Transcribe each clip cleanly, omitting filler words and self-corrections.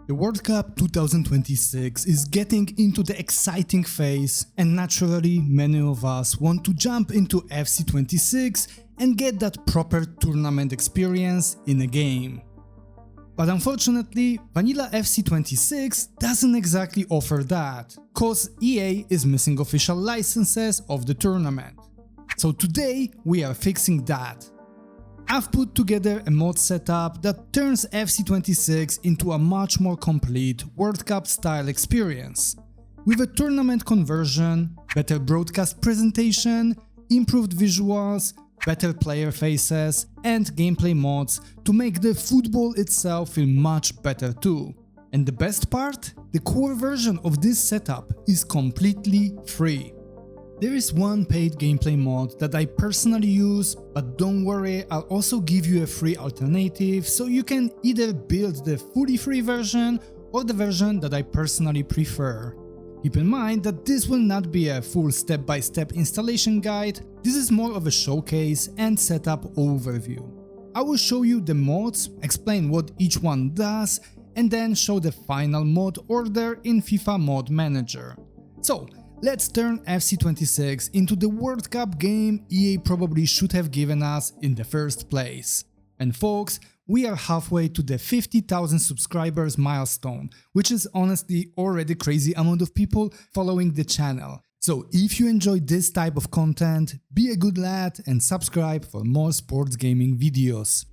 The World Cup 2026 is getting into the exciting phase, and naturally many of us want to jump into FC26 and get that proper tournament experience in a game. But unfortunately, vanilla FC26 doesn't exactly offer that, cause EA is missing official licenses of the tournament. So today we are fixing that. I've put together a mod setup that turns FC26 into a much more complete World Cup style experience, with a tournament conversion, better broadcast presentation, improved visuals, better player faces and gameplay mods to make the football itself feel much better too. And the best part? The core version of this setup is completely free. There is one paid gameplay mod that I personally use, but don't worry, I'll also give you a free alternative so you can either build the fully free version or the version that I personally prefer. Keep in mind that this will not be a full step-by-step installation guide, this is more of a showcase and setup overview. I will show you the mods, explain what each one does, and then show the final mod order in FIFA Mod Manager. So, let's turn FC26 into the World Cup game EA probably should have given us in the first place. And folks, we are halfway to the 50,000 subscribers milestone, which is honestly already crazy amount of people following the channel. So if you enjoy this type of content, be a good lad and subscribe for more sports gaming videos.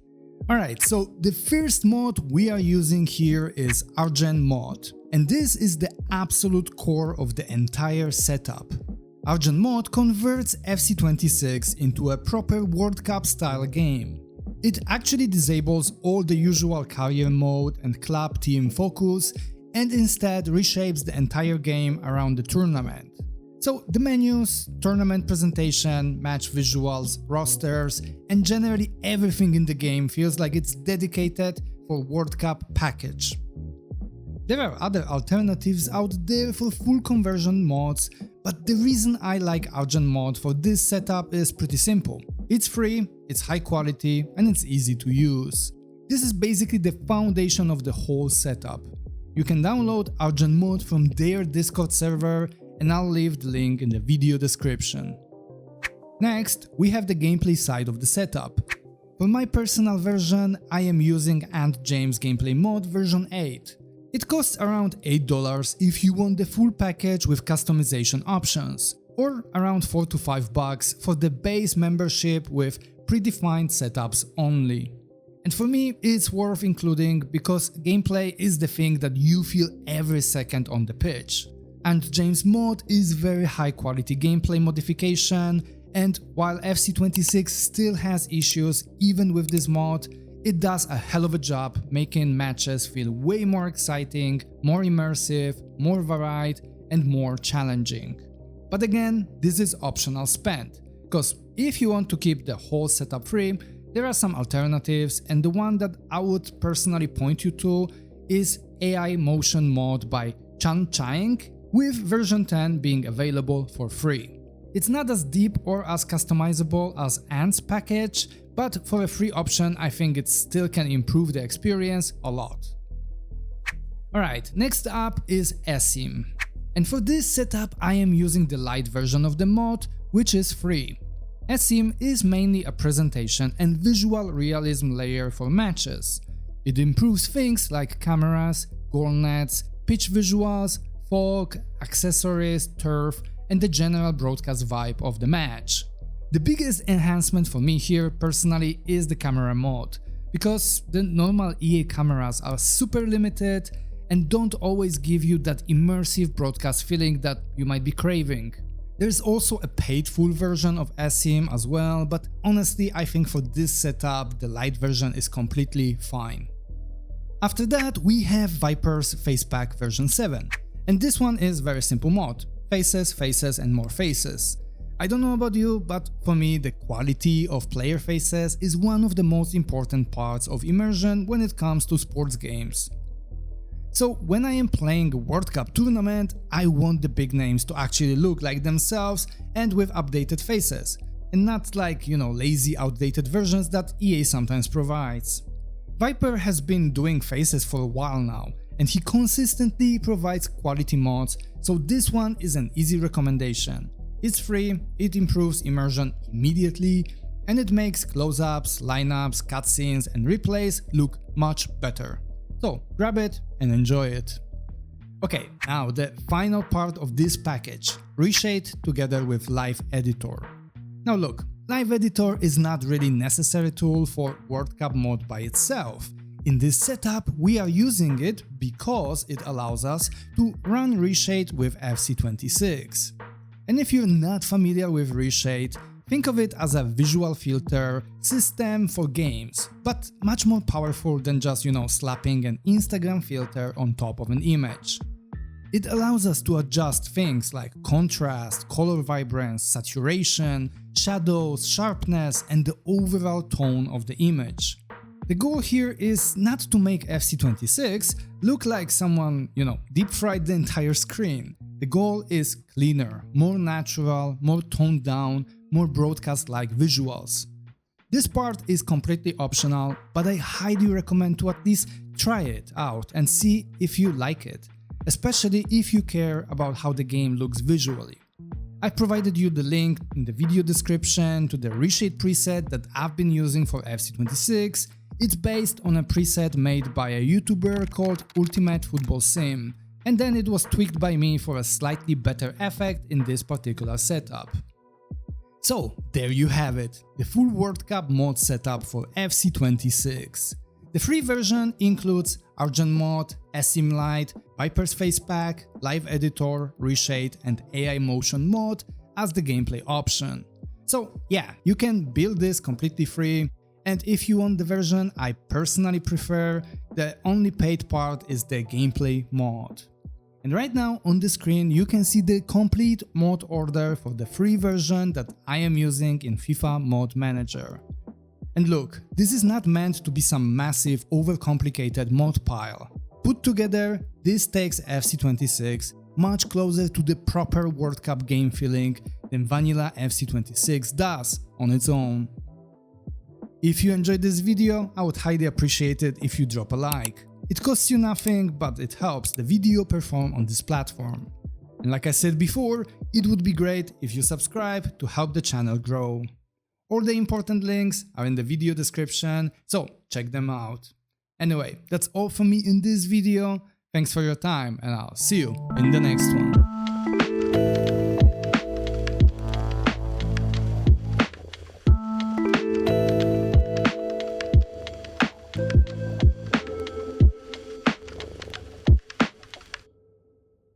Alright, so the first mod we are using here is ArgenMod. And this is the absolute core of the entire setup. ArgenMod converts FC26 into a proper World Cup style game. It actually disables all the usual career mode and club team focus and instead reshapes the entire game around the tournament. So the menus, tournament presentation, match visuals, rosters, and generally everything in the game feels like it's dedicated for World Cup package. There are other alternatives out there for full conversion mods, but the reason I like ArgenMod for this setup is pretty simple. It's free, it's high quality, and it's easy to use. This is basically the foundation of the whole setup. You can download ArgenMod from their Discord server, and I'll leave the link in the video description. Next, we have the gameplay side of the setup. For my personal version, I am using Anth gameplay mod version 8. It costs around $8 if you want the full package with customization options, or around $4 to $5 for the base membership with predefined setups only. And for me, it's worth including because gameplay is the thing that you feel every second on the pitch. And James mod is very high quality gameplay modification, and while FC26 still has issues even with this mod, it does a hell of a job making matches feel way more exciting, more immersive, more varied, and more challenging. But again, this is optional spend, cause if you want to keep the whole setup free, there are some alternatives, and the one that I would personally point you to is AI Motion mod by ChanChaeng, with version 10 being available for free. It's not as deep or as customizable as Anth's package, but for a free option I think it still can improve the experience a lot. Alright, next up is eSIM. And for this setup I am using the Lite version of the mod, which is free. eSIM is mainly a presentation and visual realism layer for matches. It improves things like cameras, goal nets, pitch visuals, fog, accessories, turf, and the general broadcast vibe of the match. The biggest enhancement for me here personally is the camera mode, because the normal EA cameras are super limited and don't always give you that immersive broadcast feeling that you might be craving. There's also a paid full version of eSIM as well, but honestly I think for this setup the Lite version is completely fine. After that we have Viper's Facepack version 7. And this one is very simple mod, faces, faces and more faces. I don't know about you, but for me the quality of player faces is one of the most important parts of immersion when it comes to sports games. So when I am playing a World Cup tournament, I want the big names to actually look like themselves and with updated faces, and not like, lazy outdated versions that EA sometimes provides. Viper has been doing faces for a while now, and he consistently provides quality mods, so this one is an easy recommendation. It's free, it improves immersion immediately, and it makes close-ups, lineups, cutscenes and replays look much better. So grab it and enjoy it. Okay, now the final part of this package, ReShade together with Live Editor. Now look, Live Editor is not really necessary tool for World Cup mod by itself. In this setup, we are using it because it allows us to run ReShade with FC26. And if you're not familiar with ReShade, think of it as a visual filter system for games, but much more powerful than just, slapping an Instagram filter on top of an image. It allows us to adjust things like contrast, color vibrance, saturation, shadows, sharpness, and the overall tone of the image. The goal here is not to make FC26 look like someone, deep fried the entire screen. The goal is cleaner, more natural, more toned down, more broadcast-like visuals. This part is completely optional, but I highly recommend to at least try it out and see if you like it, especially if you care about how the game looks visually. I provided you the link in the video description to the ReShade preset that I've been using for FC26. It's based on a preset made by a YouTuber called Ultimate Football Sim, and then it was tweaked by me for a slightly better effect in this particular setup. So there you have it, the full World Cup mod setup for FC26. The free version includes ArgenMod, eSIM Lite, Viper's Facepack, Live Editor, ReShade and AI Motion Mod as the gameplay option. So yeah, you can build this completely free, and if you want the version I personally prefer, the only paid part is the gameplay mod. And right now on the screen you can see the complete mod order for the free version that I am using in FIFA Mod Manager. And look, this is not meant to be some massive overcomplicated mod pile. Put together, this takes FC26 much closer to the proper World Cup game feeling than vanilla FC26 does on its own. If you enjoyed this video, I would highly appreciate it if you drop a like. It costs you nothing, but it helps the video perform on this platform. And like I said before, it would be great if you subscribe to help the channel grow. All the important links are in the video description, so check them out. Anyway, that's all from me in this video. Thanks for your time and I'll see you in the next one.